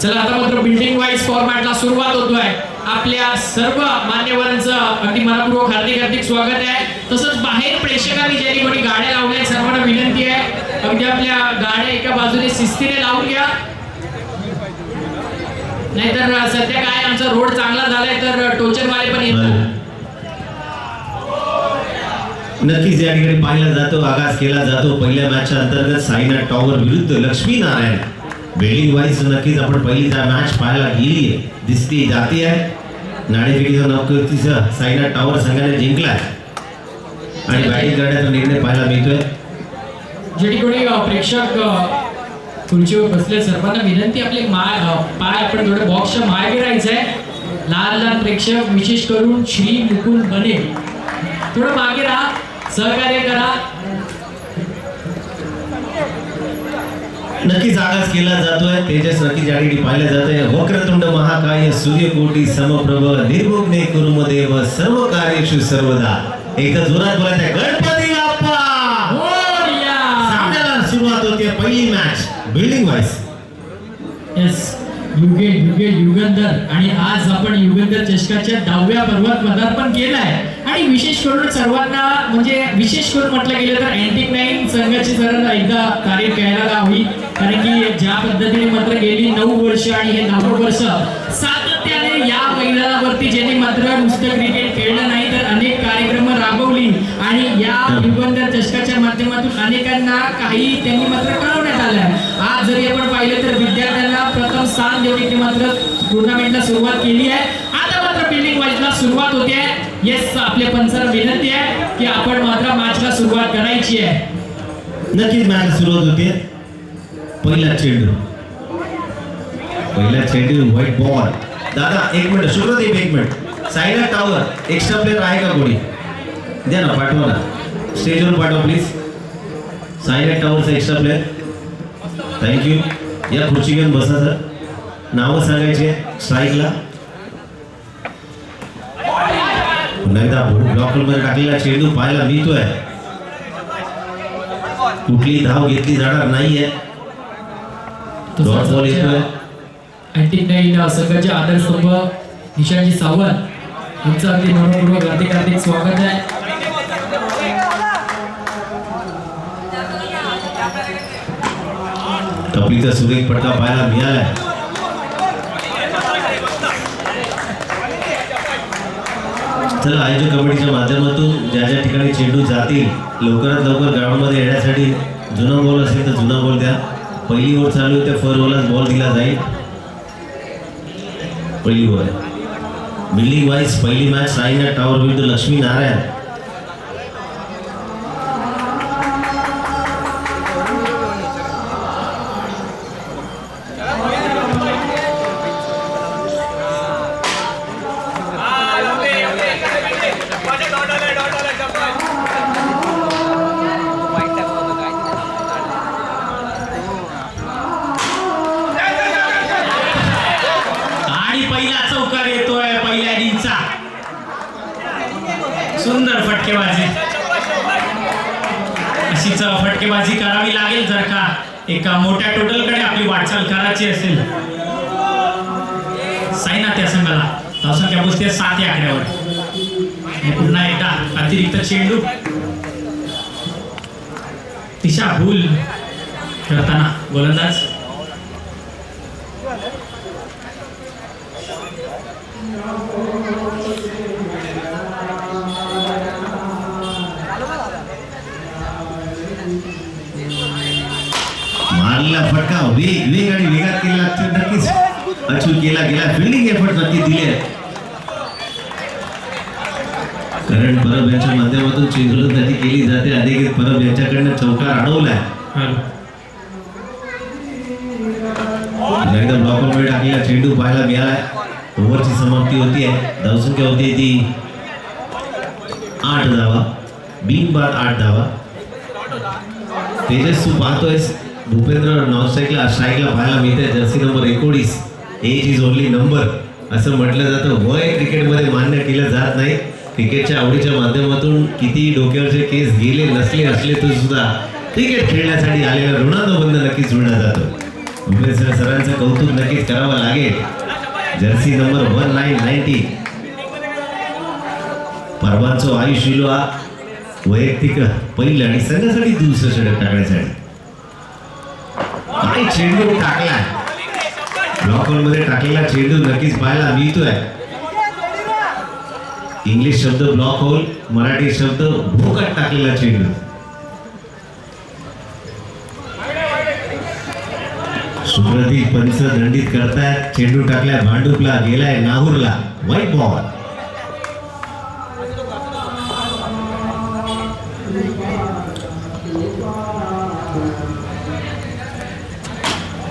चला आता मात्र बिल्डिंग वाईज फॉर्मॅटला सुरुवात होतोय. आपल्या सर्व मान्यवरांचं अगदी मनपूर्वक हार्दिक स्वागत आहे. तसंच बाहेर प्रेक्षकांनी ज्यांनी कोणी गाड्या लावल्या सर्वांना विनंती आहे अगदी आपल्या गाड्या एका बाजूने शिस्तीने लावून घ्या. नाहीतर सध्या काय आमचा रोड चांगला झालाय तर टोचरवाले पण येतात. नक्कीच या ठिकाणी पाहिला जातो, आगाज केला जातो पहिल्या मॅचच्या अंतर्गत साईनाथ टॉवर विरुद्ध लक्ष्मी नारायण. बिल्डिंग वाईज नक्कीच आपण पहिली मॅच पाहायला गेली दिसती जाती आहे. नाणेफेकीचा 9 साईनाथ टॉवर संघाने जिंकला आणि बॅटिंग करण्याचा निर्णय पाहायला मिळतोय. जे कोणी प्रेक्षक खुर्चीवर बसले सर्वांना विनंती आपले पाय आपण थोडे बॉक्सच्या मागे राहायचंय. लहान प्रेक्षक विशेष करून श्री मुकुंद बने थोडं मागे राहा, सहकार्य करा. नक्कीच आगाज केला जातोय. तेजस नक्कीच या ठिकाणी पाहिलं जातंय. वक्रतुंड महाकाय सूर्यकोटी समप्रभ निर्विघ्ने कुरु देव सर्व कार्येषु सर्वदा. एकदा जोरात बोलायचं गणपती बाप्पा मोरया. सामन्याला सुरुवात होते पहिली match building wise. Yes Yugandhar आणि आज आपण युगंधर चषकाच्या 10व्या पर्वात पदार्पण केलंय आणि विशेष करून सर्वांना म्हणजे विशेष करून म्हटलं गेलं तर अँटिक 9 संघाची जरा एकदा तारीफ घ्यायला हवी. कारण की ज्या पद्धतीने मात्र गेली 9 वर्ष आणि हे 10वं वर्ष सातत्याने या मैदानावरती ज्यांनी मात्र नुसतं क्रिकेट खेळलं नाही तर अनेक कार्यक्रम राबवली आणि या युगंधर चषकाच्या माध्यमातून अनेकांना काही त्यांनी मात्र कळवण्यात आलं. आज जरी आपण पाहिलं तर विद्यार्थ्यांना प्रथम स्थान देऊन इथे मात्र टुर्नामेंटला सुरुवात केली आहे. आता मात्र बिल्डिंग वाईजला सुरुवात होते. येस आपले पंचांना विनंती आहे की आपण मात्र मॅचला सुरुवात करायची आहे. नक्कीच मॅच सुरुवात होते. पहिला चेंडू व्हाईट बॉल. दादा एक मिनिट शुभदीप एक minute. Sainath tower extra player आहे का कोणी? द्या ना, पाठवा ना, स्टेजवर पाठवा प्लीज. साईनाथ टॉवरचा एक्स्ट्रा प्लेअर. थँक्यू. या खुर्ची घेऊन बसा सर. नावं सांगायचे स्ट्राईकला. पुन्हा एकदा ब्लॉकमध्ये टाकलेला चेंडू पाहायला मिळतोय. कुठली धाव घेतली जाणार नाहीये. डॉट बॉल येतोय. अँटिक 9 संघाचे आदर्शस्तंभ निशांजी सावंत यांचं अगदी मनपूर्वक हार्दिक स्वागत आहे. टपलीचा सुरेख फटका पाहायला मिळालाय. चला आयोजक कमिटीच्या माध्यमातून ज्या ज्या ठिकाणी चेंडू जातील लवकरात लवकर ग्राउंडमध्ये येण्यासाठी जुना बॉल असेल तर जुना बॉल द्या. पहिली ओव्हर चालू होते, फर ओव्हरलाच बॉल दिला जाईल. पहिली ओव्हर बिल्डिंग वाईज पहिली मॅच साईनाथ टॉवर विरुद्ध लक्ष्मी नारायण. सुंदर फटकेबाजी. अशीच फटकेबाजी करावी लागेल जर का एका मोठ्या टोटलकडे आपली वाटचाल करायची असेल. साईनाथ या संघाला धावसंख्या गोष्टी 7 या आकड्यावर. पुन्हा एकदा अतिरिक्त चेंडू. दिशाभूल करताना गोलंदाज. मारला फटका वेग आणि वेगात केला नक्कीच अचूक केला गेला. फिल्डिंग एफर्ट नक्की दिले. करण परब यांच्या माध्यमातून चेंडूलंदाजी केली जाते. अधिक परब यांच्याकडनं चौकार अडवलाय. एकदा ब्लॉकवर टाकलेला चेंडू पाहायला मिळालाय. ओव्हरची समाप्ती होती आहे. धावसंख्या होती ती 8 धावा. बिनबाद 8 धावा. तेजस तू पाहतोयस भूपेंद्र नॉनस्ट्राईकला स्ट्राईकला पाहायला मिळते. Jersey number 19. Age is only number असं म्हटलं जातं. वय क्रिकेटमध्ये मान्य केलं जात नाही. क्रिकेटच्या आवडीच्या माध्यमातून किती डोक्यावरचे केस गेले नसले असले तर सुद्धा क्रिकेट खेळण्यासाठी आलेला ऋणानुबंध नक्कीच जुळला जातो. भूपेंद्र सरांचं कौतुक नक्कीच करावं लागेल. जर्सी नंबर 1990 परवांचो आयुष विलवा वैयक्तिक पहिलं आणि संघासाठी दुसरं षटक टाकण्यासाठी आणि चेंडू टाकला. ब्लॉक होल मध्ये टाकलेला चेंडू नक्कीच पाहायला मिळतोय. इंग्लिश शब्द ब्लॉक होल, मराठी शब्द भोकट टाकलेला चेंडू. सुप्रदीप पंच दंडित करतायत. चेंडू टाकलाय भांडुपला, गेलाय नाहूरला. White ball.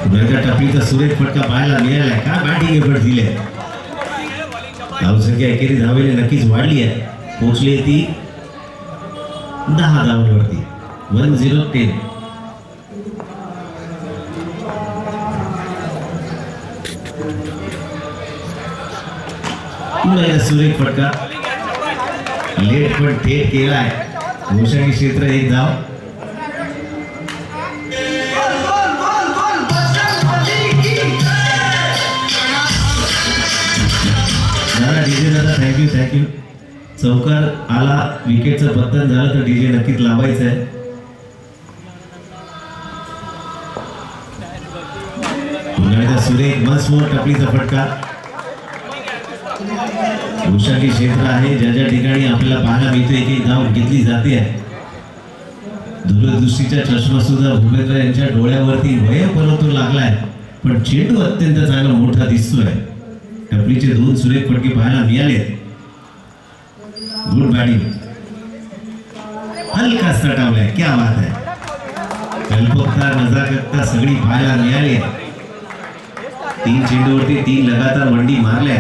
पुण्याच्या टपरीचा सुरेख फटका पाहायला मिळालाय. काय बॅटिंग एफर्ट दिले. धावसंख्या एकेरी धावेने नक्कीच वाढली आहे. पोहोचली ती 10 धावांवरती. 10-10. पुन्हा सुरेख फटका. लेट पण थेट केलाय. गोशागी क्षेत्र 1 धाव. डीजे दादा थँक्यू. चौकार आला, विकेटचं पतन झालं तर डीजे नक्कीच लावायचं आहे. पुन्हा सुरेख मसमोर टपलीचा फटका. गोशागी क्षेत्र आहे. ज्या ठिकाणी आपल्याला पाहायला मिळते की धाव घेतली जाते आहे. दूरदृष्टीचा चष्मा सुद्धा भूपेंद्र यांच्या डोळ्यावरती वय परतू लागलाय, पण चेंडू अत्यंत चांगला मोठा दिसतोय. टपलीचे 2 सुरेख फटके पाहायला मिळाले. Good batting. हलका सटावलाय. क्या बात आहे. कल्पकता नजाकतता सगळी पाहायला मिळाली. 3 चेंडूवरती 3 लगातार वंडी मारल्या.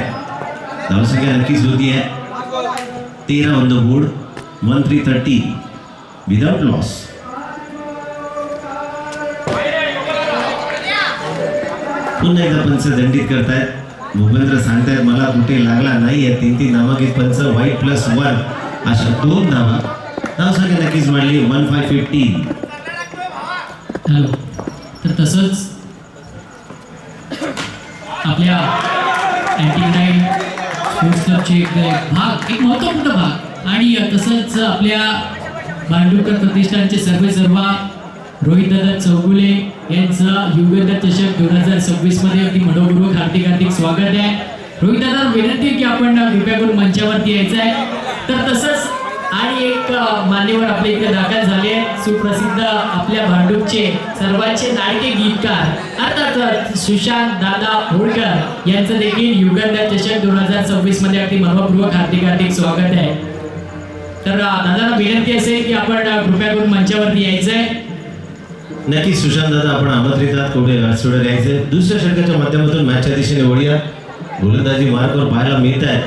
धावसंख्या नक्कीच होती आहे 13 on the board. 1330 without loss. पुन्हा एकदा पंच दंडित करतायत. भूपेंद्र सांगतायत मला कुठे लागला नाहीये. 3 नामांकित पंच. व्हाईट +1 अशा 2 धावा. धावसंख्या नक्कीच वाढली. 1515. हॅलो. तर तसंच आपल्या अँटी-9 स्पोर्ट्स क्लबचे एक महत्त्वपूर्ण भाग आणि तसंच आपल्या भांडुपकर प्रतिष्ठानचे सर्वेसर्वा रोहितदादा चौगुले यांचं युगंधर चषक 2026 मध्ये अगदी मनोपूर्वक हार्दिक स्वागत आहे. रोहितदादा विनंती की आपण कृपया करून मंचावरती यायचं आहे. तर तसंच आणि एक मान्यवर आपल्या इकडे दाखल झाले. सुप्रसिद्ध आपल्या भांडुपचे सर्वांचे लाडके गीतकार अर्थात सुशांत दादा होळकर यांचं देखील युगंधर चषक 2026 मध्ये अगदी मनोपूर्वक हार्दिक स्वागत आहे. तर दादांना विनंती असेल की आपण कृपया करून मंचावरती यायचं आहे. नक्कीच सुशांत दादा आपण आमंत्रित आहात. कुठे राजसोडे यायचे. दुसऱ्या षटकाच्या माध्यमातून मॅचच्या दिशेने वळूया. गोलंदाजी मार्कवर पाहायला मिळत आहे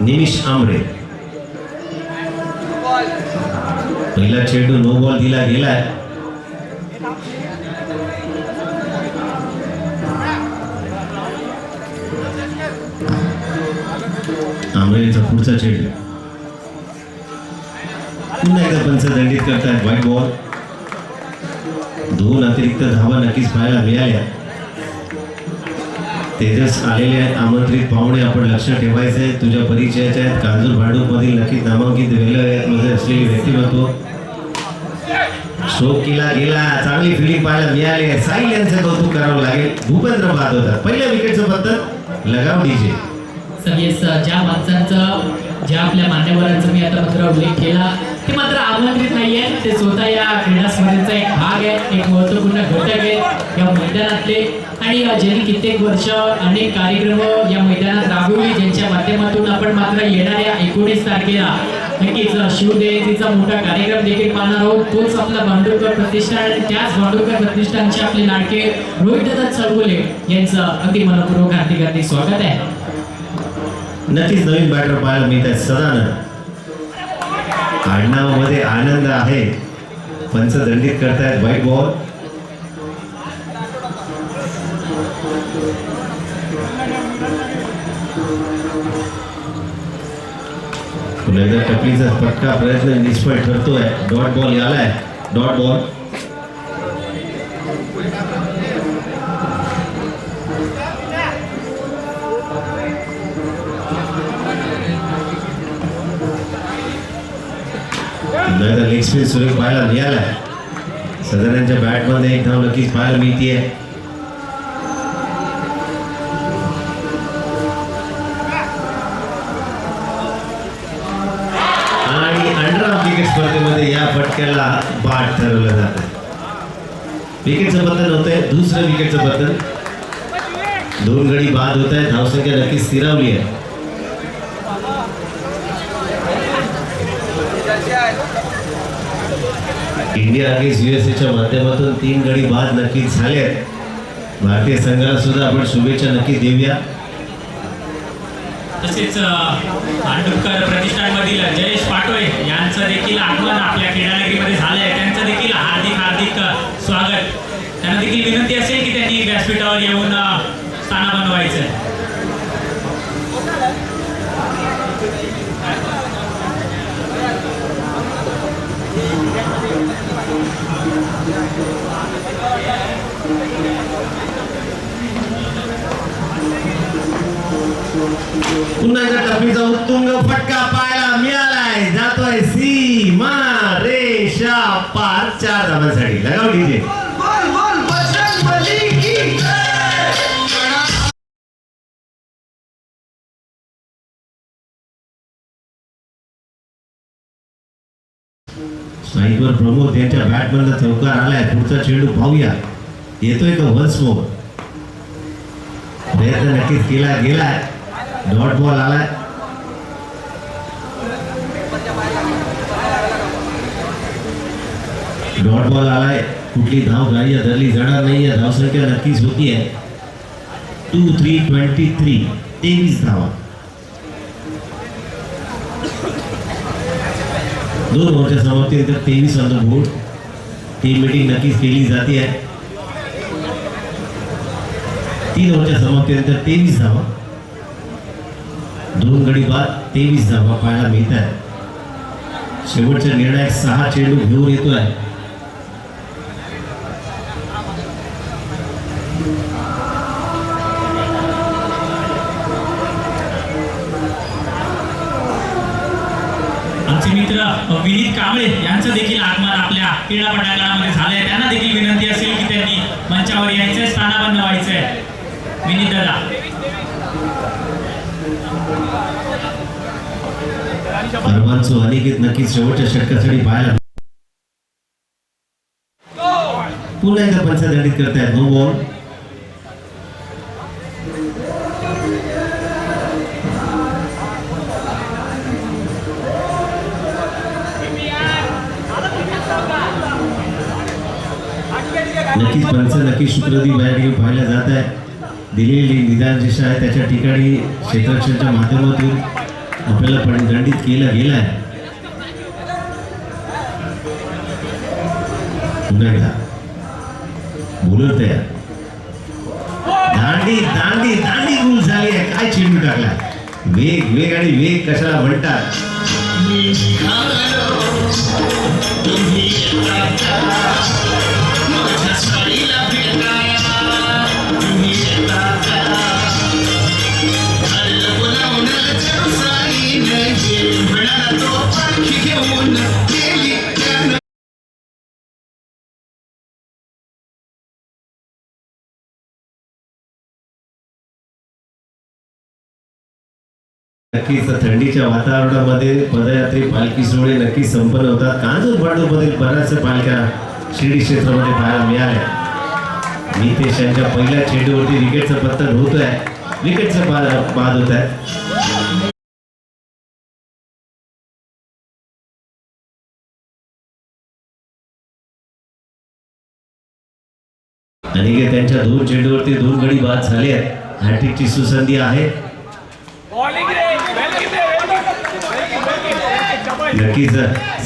निमिष आमरे. पहिला चेंडू नो बॉल दिला गेलाय. आमरेचा पुढचा चेंडू. पुन्हा एकदा पंच दंडित करतायत. White ball. 2 अतिरिक्त धावा नक्कीच पाहायला मिळाल्या. तेजस आलेले आहेत आमंत्रित पाहुणे. आपण लक्ष ठेवायचंय. तुझ्या परिचयाचे आहेत. कांजूर भांडूप मधील नक्कीच नामांकित मध्ये असलेली व्यक्तिमत्व. शोक केला गेला. चांगली फिल्डिंग पाहायला मिळाली. साहिल यांचं कौतुक करावं लागेल. भूपेंद्र बाद होता. पहिल्या विकेटचं पद्धत लगाव डीजे. ज्या माणसांचं ज्या आपल्या मान्यवरांचा मी आता मात्र उल्लेख केला ते मात्र आमंत्रित नाहीये. ते स्वतः या क्रीडा स्पर्धेचा एक भाग आहे. एक महत्त्वपूर्ण घटक आहे या मैदानातले. आणि ज्यांनी कित्येक वर्ष अनेक कार्यक्रम या मैदानात राबवले, ज्यांच्या माध्यमातून आपण मात्र येणाऱ्या 19 तारखेला नक्कीच शिवजयंतीचा मोठा कार्यक्रम देखील पाहणार आहोत. तोच आपला भांडुपकर प्रतिष्ठान आणि त्याच भांडुपकर प्रतिष्ठानचे आपले लाडके रोहितदादा चौगुले यांचं अगदी मनपूर्वक हार्दिक स्वागत आहे. नक्कीच नवीन बॅटर पाहायला मिळत आहेत. सदानंद. आडनावामध्ये आनंद आहे. पंच दंडित करतायत. White ball. पुन्हा टपलीचा फटका प्रयत्न निष्फळ ठरतोय. डॉट बॉल आलाय. Dot ball. स्पिन सुरेख पाहायला मिळालाय. सदर्यांच्या बॅटमध्ये एक धाव नक्कीच पाहायला मिळतीये. आणि अंडर क्रिकेट स्पर्धेमध्ये या फटक्याला बाद ठरवलं जातं. विकेटचं पतन होतंय, दुसरं विकेटचं पतन. 2 गडी बाद होत आहे. धावसंख्या नक्कीच स्थिरावली आहे. इंडिया अगेन्स्ट युएसएच्या माध्यमातून 3 गडी बाद नक्कीच झाले आहेत. भारतीय संघाला सुद्धा आपण शुभेच्छा नक्की देऊया. तसेच भांडुपकर प्रतिष्ठानमधील जयेश पाटोळे यांचं देखील आगमन आपल्या क्रीडानगरीमध्ये झालं आहे. त्यांचं देखील हार्दिक हार्दिक स्वागत. त्यांना देखील विनंती असेल की त्यांनी व्यासपीठावर येऊन स्थान बनवायचं आहे. पुन्हा एकदा टप्पीचा उत्तुंग फटका पाहायला मिळालाय. जातोय सीमा रेषा पार. 4 धावांसाठी लगाव डीजे. साईडवर प्रमोद यांच्या बॅटमधला चौकार आलाय. पुढचा चेंडू पाहूया येतोय का वन्स मोर. प्रयत्न नक्कीच केला गेलाय. डॉट बॉल आलाय. डॉट बॉल आलाय. कुठली धाव ग्राह्य धरली जाणार नाही. धावसंख्या नक्कीच होती आहे 2-3-23. 23 धावा. 2 ओव्हरच्या समाप्तीनंतर 23 on the board. Team meeting नक्कीच केली जाते आहे. 3 ओव्हरच्या समाप्तीनंतर 23 धावा. 2 गडी बाद 23 धावा पाहायला मिळत आहेत. शेवटच्या निर्णायक 6 चेंडू घेऊन येतोय. आमचे मित्र विनीत कांबळे यांचं देखील आगमन आपल्या क्रीडा पटांगणामध्ये झालंय. त्यांना देखील विनंती असेल की त्यांनी मंचावर यायचंय, स्थानापन्न व्हायचंय. विनीत दादा. परवानचो अनिकेत नक्कीच शेवटच्या षटकासाठी पाहायला. पुन्हा एकदा पंचदंडित करतायत. No ball. नक्कीच पंच नक्कीच शुक्रदी बॅटिंग पाहायला जात आहे. दिलेली निदान दिशा आहे त्याच्या ठिकाणी क्षेत्ररक्षणाच्या माध्यमातून आपल्याला पण दंडित केला गेला आहे. पुन्हा एकदा बॉलर तयार. दांडी दांडी दांडी गुल झाली आहे. काय चेंडू टाकला. वेग वेग आणि वेग कशाला म्हणतात. नक्कीच थंडीच्या वातावरणामध्ये पदयात्री पालखी सोहळे नक्कीच संपन्न होतात. कांजूर भांडूपमधील बऱ्याचशा पालख्या शिर्डी क्षेत्रामध्ये पाहायला मिळाल्या. नितेश यांच्या पहिल्या चेंडूवरती विकेटचं पतन होत आहे. विकेटचं बाद होत आहे. आणि त्यांच्या 2 चेंडूवरती 2 गडी बाद झाले आहेत. हॅट्रिकची सुसंधी आहे. नक्कीच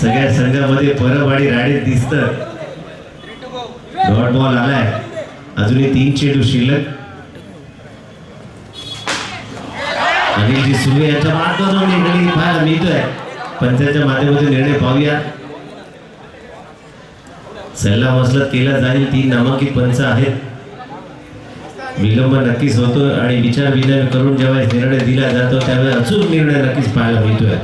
सगळ्या संघामध्ये परब आणि राडे दिसतं. डॉट बॉल आलाय. अजूनही 3 चेंडू शिल्लक. अनिलजी सुर्वे यांच्या माध्यमातून निर्णय पाहायला मिळतोय. पंचांच्या माध्यमातून निर्णय पाहूया. सल्ला मसलत केला जाईल. 3 नामांकित पंच आहेत. विलंब नक्कीच होतो आणि विचार विनिमय करून जेव्हा निर्णय दिला जातो त्यावेळेस अचूक निर्णय नक्कीच पाहायला मिळतोय.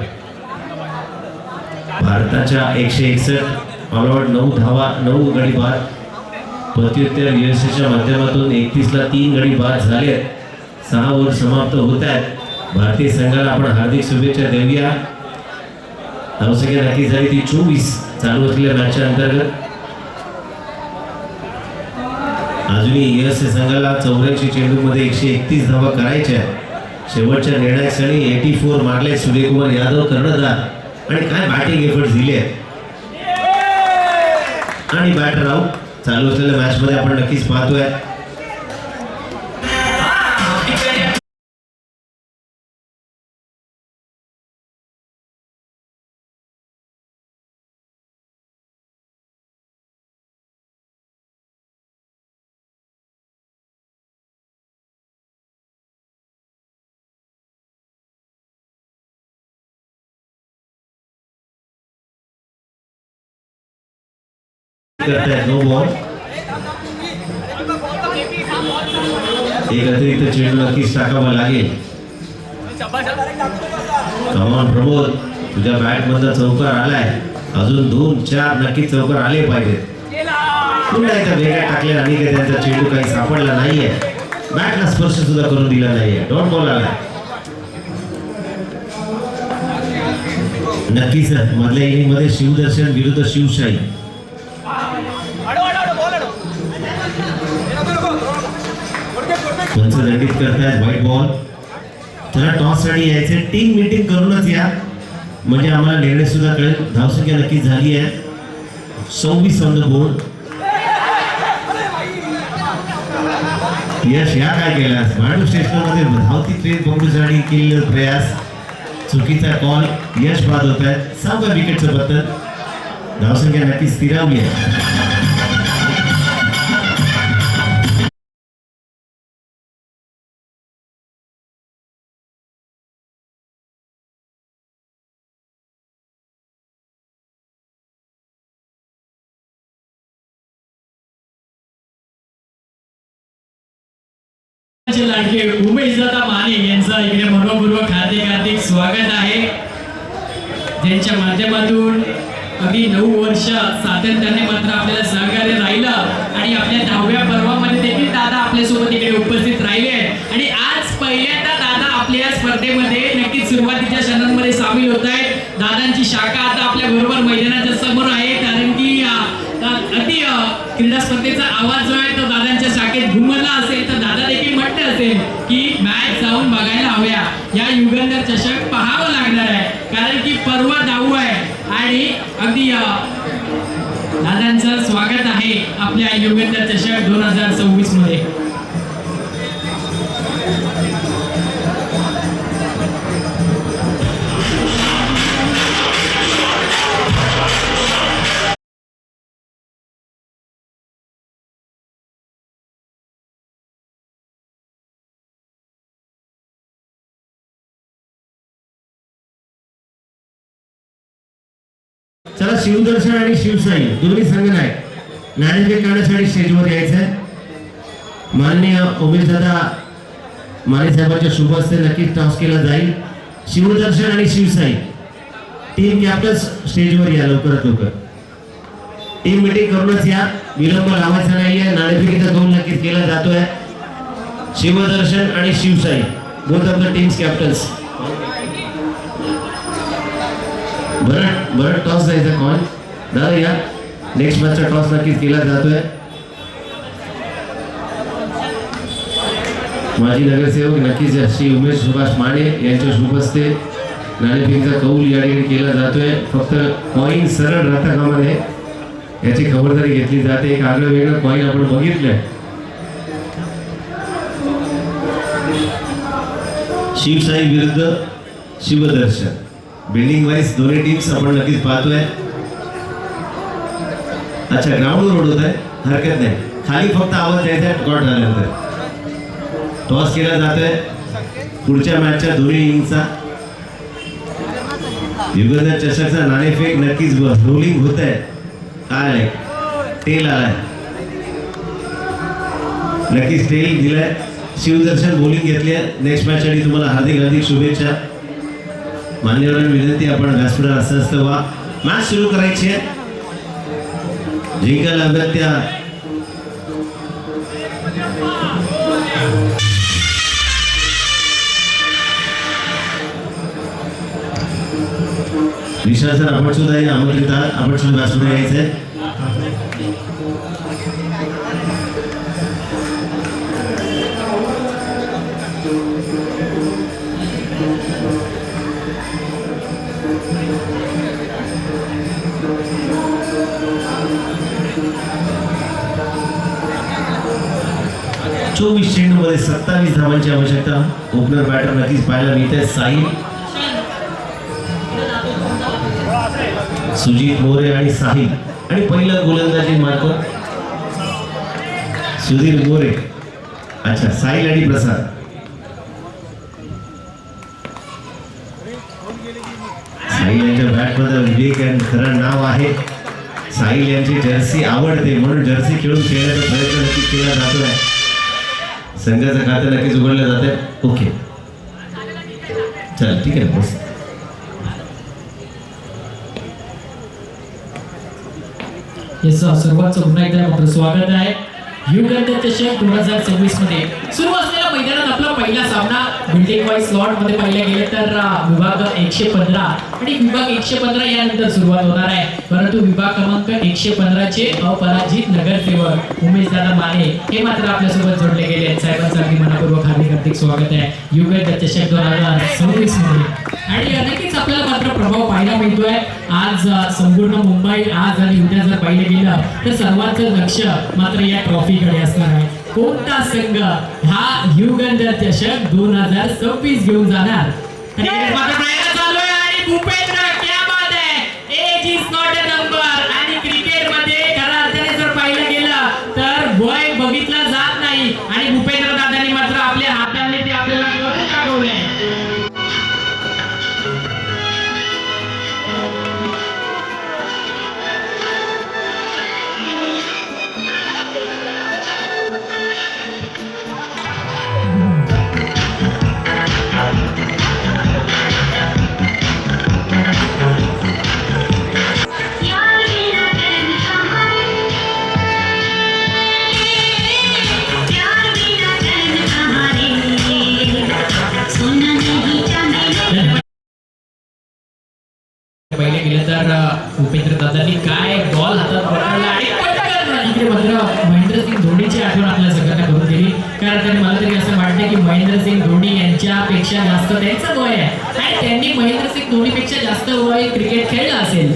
भारताच्या 161 ऑलआउट 9 धावा 9 गडी बाद. प्रत्युत्तर युएसएच्या माध्यमातून 31 ला 3 गडी बाद झाले. 6 ओव्हर समाप्त होत आहेत. भारतीय संघाला आपण हार्दिक शुभेच्छा देऊया. धावसंख्या नक्की झाली ती 24 चालू असलेल्या मॅचच्या अंतर्गत. अजूनही युएसए संघाला 84 चेंडूमध्ये 131 धावा करायच्या. शेवटच्या निर्णायक क्षणी 84 मारले सूर्यकुमार यादव कर्णधार आणि काय बॅटिंग एफर्ट दिले आणि बॅटर आउट. चालू असलेल्या मॅच मध्ये आपण नक्कीच पाहतोय. करतायत नो बॉल. एक अतिरिक्त चेंडू नक्कीच टाकावा लागेल. कमान प्रमोद, तुझ्या बॅट मधला चौकार आलाय. अजून 2-4 नक्कीच चौकार आले पाहिजेत. पुन्हा एकदा वेगळ्या टाकल्या आणि त्यांचा चेंडू काही सापडला नाहीये. बॅटला स्पर्श सुद्धा करून दिला नाहीये. डॉट बॉल आलाय. नक्कीच मधल्या इनिंग मध्ये शिवदर्शन विरुद्ध शिवशाही. पंच दंडित करतायत व्हाईट बॉल. त्याला टॉस साठी यायचे. टीम मीटिंग करूनच या म्हणजे आम्हाला निर्णय सुद्धा कळेल. धावसंख्या नक्कीच झाली आहे 26 ऑन द बोर्ड. यश या काय केलास? मांडू स्टेशनमध्ये धावती ट्रेन पकडण्यासाठी केलेला प्रयास चुकीचा कॉल. यश बाद होत आहे. 6व्या विकेटचं पतन. धावसंख्या नक्कीच स्थिरावली आहे. लाडके उमेश दादा माने यांचं इकडे मनोपूर्वक हार्दिक स्वागत आहे. ज्यांच्या माध्यमातून अगदी 9 वर्ष सातत्याने मात्र आपल्याला सहकार्य राहिलं आणि आपल्या 10व्या पर्वामध्ये देखील दादा आपल्यासोबत इकडे उपस्थित राहिले आणि आज पहिल्यांदा दादा आपल्या स्पर्धेमध्ये नक्कीच सुरुवातीच्या क्षणांमध्ये सामील होत आहेत. दादांची शाखा आता आपल्या बरोबर मैदानाच्या समोर आहे कारण की अगदी क्रीडा स्पर्धेचा आवाज जो आहे तो दादांच्या शाखेत घुमला असेल तर दादा देखील म्हटलं असेल की मॅच जाऊन बघायला हव्या. या युगंधर चषक पाहावं लागणार आहे कारण की पर्व धावू आहे आणि अगदी दादांचं स्वागत आहे आपल्या युगंधर चषक 2026 मध्ये. चला शिवदर्शन आणि शिवशाही दोन्ही संघ नाही नाणेफेक करण्यासाठी स्टेजवर यायचंय. माननीय उमेश दादा माने साहेबांच्या शुभ हस्ते नक्कीच टॉस केला जाईल. शिवदर्शन आणि शिवशाही टीम कॅप्टन्स स्टेजवर या लवकरात लवकर. टीम मीटिंग करूनच या. विलंब लावायचा नाहीये. नाणेफेकीचा गोल नक्कीच केला जातोय. शिवदर्शन आणि Shivshahi both of the teams captains. बरं टॉस जायचा कॉल दादा या. नेक्स्ट मॅचचा टॉस नक्कीच केला जातोय. माजी नगरसेवक नक्कीच श्री उमेश सुभाष माने यांच्या शुभ हस्ते नाणेफेकीचा कौल या ठिकाणी केला जातोय. फक्त कॉईन सरळ राहता कामा नये याची खबरदारी घेतली जाते. एक आगळं वेगळं कॉईन आपण बघितलंय. शिवशाही विरुद्ध शिवदर्शन बिल्डिंग वाईज दोन्ही टीम्स आपण नक्कीच पाहतोय. अच्छा ग्राउंडवर उडवत आहे हरकत नाही. खाली फक्त आवाज द्यायचा आहे गॉट झाल्यानंतर. टॉस केला जातोय पुढच्या मॅचच्या दोन्ही इनिंगचा. युगंधर चषकचा नाणेफेक नक्कीच रोलिंग होत आहे. काय टेल आलाय नक्कीच टेल दिलाय. शिवदर्शन बॉलिंग घेतली आहे. नेक्स्ट मॅच साठी तुम्हाला हार्दिक शुभेच्छा. मान्यवरांना विनंती आपण व्यासपीठावर अस्वस्थ व्हा. मॅच सुरू करायची आहे. जिंकायला अगत्या विशाल सर आपण सुद्धा आमंत्रित आहात. आपण सुद्धा मॅच मध्ये यायचंय. चोवीस चेंडूमध्ये 27 धावांची आवश्यकता. ओपनर बॅटर नक्कीच पाहायला मिळते. साहिल, सुजित मोरे आणि साहिल. आणि पहिला गोलंदाजी मार्क सुधीर मोरे. अच्छा, साहिल आणि प्रसाद. साहिल यांच्या बॅटमध्ये विवेक यांचं खरं नाव आहे. साहिल यांची जर्सी आवडते म्हणून जर्सी खेळून खेळण्याचा प्रयत्न नक्कीच केला जातोय. संघाचं खातं नक्कीच उघडलं जात आहे. ओके, चल ठीक आहे बस. सर्वांचं पुन्हा एकदा मात्र स्वागत आहे. युगंधर चषक 2026 मध्ये सुरू असलेल्या मैदानात आपला पहिला सामना बिल्डिंग वाईज स्लॉट मध्ये पाहिला गेले तर विभाग 115 आणि विभाग 115 यानंतर सुरुवात होणार आहे. परंतु विभाग क्रमांक 115 चे अपराजित नगरसेवक उमेश दादा माने हे मात्र आपल्यासोबत जोडले गेले आहेत. साहेबांचं अगदी मनापूर्वक हार्दिक स्वागत आहे युगंधर चषक 2026 मध्ये. आणि नक्कीच आपल्याला मात्र प्रभाव पाहायला मिळतोय. आज संपूर्ण मुंबई आज आणि उद्या जर पाहिलं गेलं तर सर्वांचं लक्ष मात्र या ट्रॉफीकडे असणार आहे. कोणता संघ हा युगंधर चषक 2026 घेऊन जाणार. चालू आहे आणि भूपेंद्र क्या बात आहे. Age is not a number. आणि क्रिकेट मध्ये खऱ्या अर्थाने जर पाहिलं गेलं तर वय बघितलं जात नाही. आणि भूपेंद्र दादांनी मात्र आपल्या हाताने ते आपल्याला करून दाखवलंय. पहिले गेलं तर उपेंद्र दादांनी काय बॉल हातात पकडला आणि इकडे मात्र महेंद्रसिंग धोनीची आठवण आपल्या सगळ्यांना करून दिली. कारण त्यांनी मला तरी असं वाटतं की महेंद्रसिंग धोनी यांच्यापेक्षा जास्त त्यांचं वय आहे आणि त्यांनी महेंद्रसिंग धोनीपेक्षा जास्त वय क्रिकेट खेळलं असेल.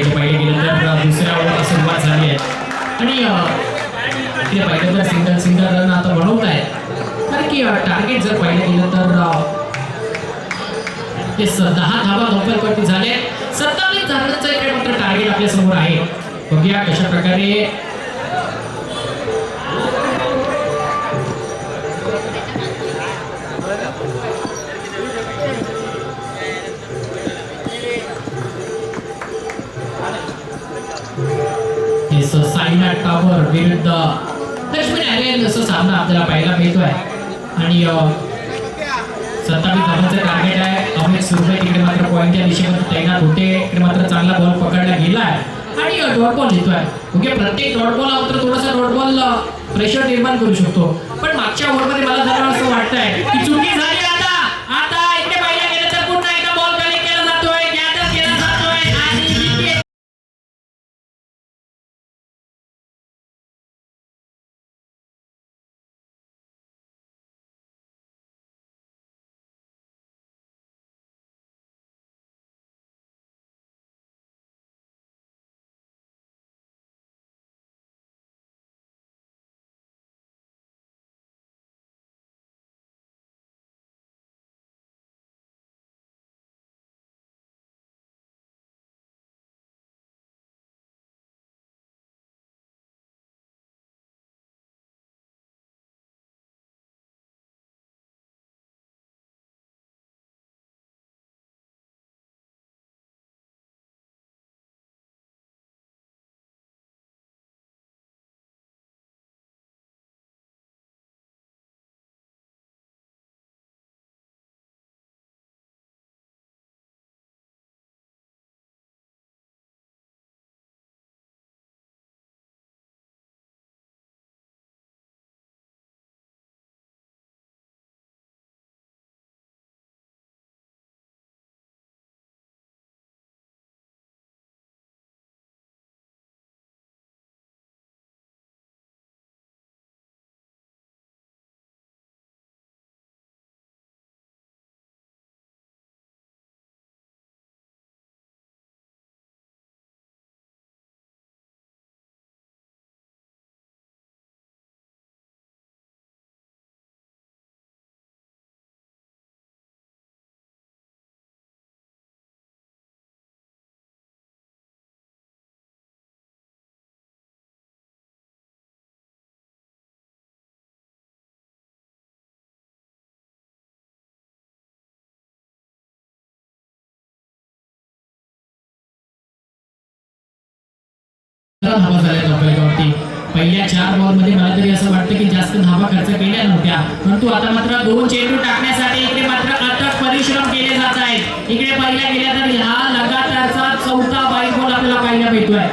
पहिले गेलं तर दुसऱ्या ओव्हरला सुरुवात झाली आहे आणि इथे पाहिलं तर सिंगल रन आता बनवत आहेत. कारण की टार्गेट जर पाहिलं गेलं तर ते 10 धावा धावपलवरती झाले. 27 रनचं इकडे मात्र टार्गेट आपल्या समोर आहे. बघूया कशा प्रकारे साईनाथ टॉवर विरुद्ध लक्ष्मी नारायण असा सामना आपल्याला पाहायला मिळतोय आणि 27 धावांचं टार्गेट आहे. अमित सुरवे तिकडे मात्र पॉईंटच्या दिशेमध्ये तैनात होते. इकडे मात्र चांगला बॉल पकडला गेलाय आणि डॉट बॉल येतोय. ओके, प्रत्येक डॉट बॉल मात्र थोडासा डॉट बॉल प्रेशर निर्माण करू शकतो. पण मागच्या ओव्हरमध्ये मला जरा असं वाटतंय की चुकी झाली. आता इकडे पाहिलं गेलं तर पुन्हा एकदा बॉल कलेक्ट केला जातोय, गॅदर केला जातोय आणि विकेट. धावा झाल्या आपल्यावरती. पहिल्या 4 बॉलमध्ये मला तरी असं वाटतं की जास्त धावा खर्च केल्या नव्हत्या, परंतु आता मात्र 2 चेंडू टाकण्यासाठी इकडे मात्र अथक परिश्रम केले जात आहेत. इकडे पाहिल्या गेल्या तर हा लगातारचा 4था वाईड बॉल आपल्याला पाहायला मिळतोय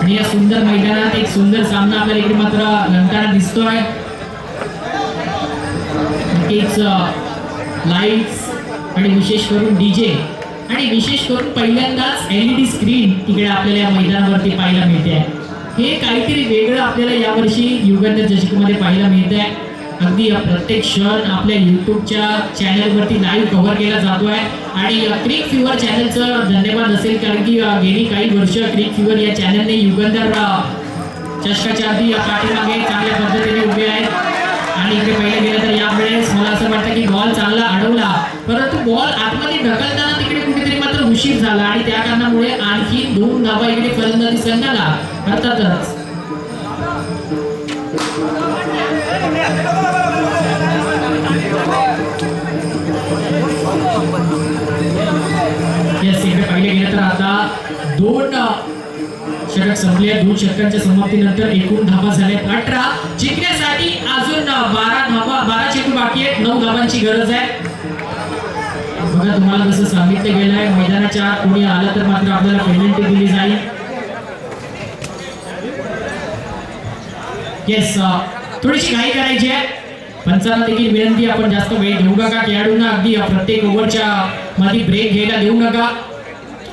आणि या सुंदर मैदानात एक सुंदर सामना आपल्याला इकडे मात्र रंगताना दिसतोय. नक्कीच लाईट्स आणि विशेष करून डीजे आणि विशेष करून पहिल्यांदाच LED स्क्रीन तिकडे आपल्याला या मैदानावरती पाहायला मिळते आहे. हे काहीतरी वेगळं आपल्याला यावर्षी युगंधर चषकमध्ये पाहायला मिळत आहे. अगदी प्रत्येक क्षण आपल्या युट्यूबच्या चॅनलवरती लाईव्ह कव्हर केला जातो आहे आणि क्रिक फिवर चॅनलचं धन्यवाद असेल, कारण की गेली काही वर्ष क्रिक फिवर या चॅनलने युगंधर चषकाच्या अगदी पाठीमागे चांगल्या पद्धतीने उभे आहेत. आणि इकडे पहिले गेलं तर यावेळेस मला असं वाटतं की बॉल चांगला अडवला, परंतु बॉल आतमध्ये ढकलताना तिकडे कुठेतरी मात्र उशीर झाला आणि त्या कारणामुळे आणखी 2 धावा इकडे फलंदाजी संघाला अर्थातच. इकडे पहिले गेलं तर आता 2 षटक संपले. 2 षटकांच्या समाप्तीनंतर एकूण धावा झाल्यात 18. जिंकण्यासाठी अजून 12 चेंडू बाकी आहेत. 9 धावांची गरज आहे. बघा, तुम्हाला जसं सांगितलं गेलं आहे, मैदानाच्या आत कोणी आलं तर मात्र आपल्याला पेनल्टी दिली जाईल. येस, थोडीशी घाई करायची आहे. पंचांना देखील विनंती, आपण जास्त वेळ घेऊ नका. खेळाडूंना अगदी प्रत्येक ओव्हरच्या मध्ये ब्रेक घ्यायला देऊ नका.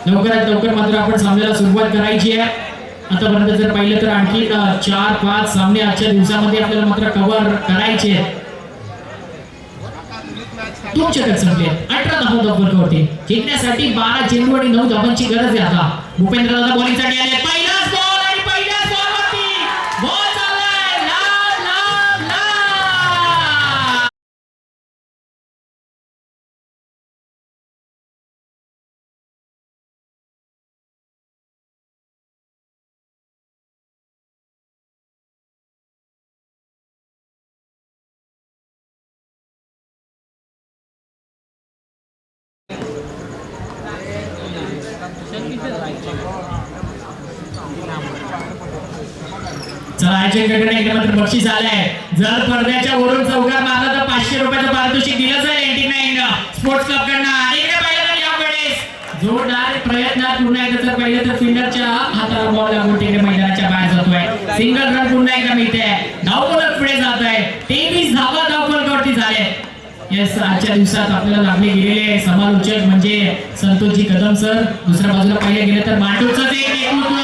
लवकरात लवकर मात्र आपण सामन्याला सुरुवात करायची आहे. आतापर्यंत जर पाहिलं तर आणखी 4-5 सामने आजच्या दिवसामध्ये आपल्याला मात्र कव्हर करायचे आहेत. 2 षटक संपले. 18 धावा धावफलकावरती. जिंकण्यासाठी 12 चेंडू आणि 9 धावांची गरज आहे. आता भूपेंद्र दादा बॉलिंगसाठी आले. पहिलाच बॉल आणि पहिल्याच बॉलवरती बॉल चाललाय. लाभ लाभ लाभ. Sen bir de चला आयोजकांकडे एकदा मात्र बक्षीस आलंय. जर पडद्याच्या वरून चौकार मारला तर 500 रुपयाचं पारितोषिक दिलं जाईल 89 स्पोर्ट्स क्लब कडनं. आणि इकडे पाहिलं तर यावेळेस जोरदार प्रयत्नात पुन्हा एकदा जर पाहिलं तर फिल्डरच्या हाताला बॉल लागून तिकडे मैदानाच्या बाहेर जातोय. सिंगल रन पुन्हा एकदा मिळते. धावफलक पुढे जात आहे. 23 धावा धावफलकावरती झाले. येस, आजच्या दिवसात आपल्याला लाभले गेलेले समालोचक म्हणजे संतोषजी कदम सर. दुसऱ्या बाजूला पाहिलं गेलं तर मांडूचं ते नेतृत्व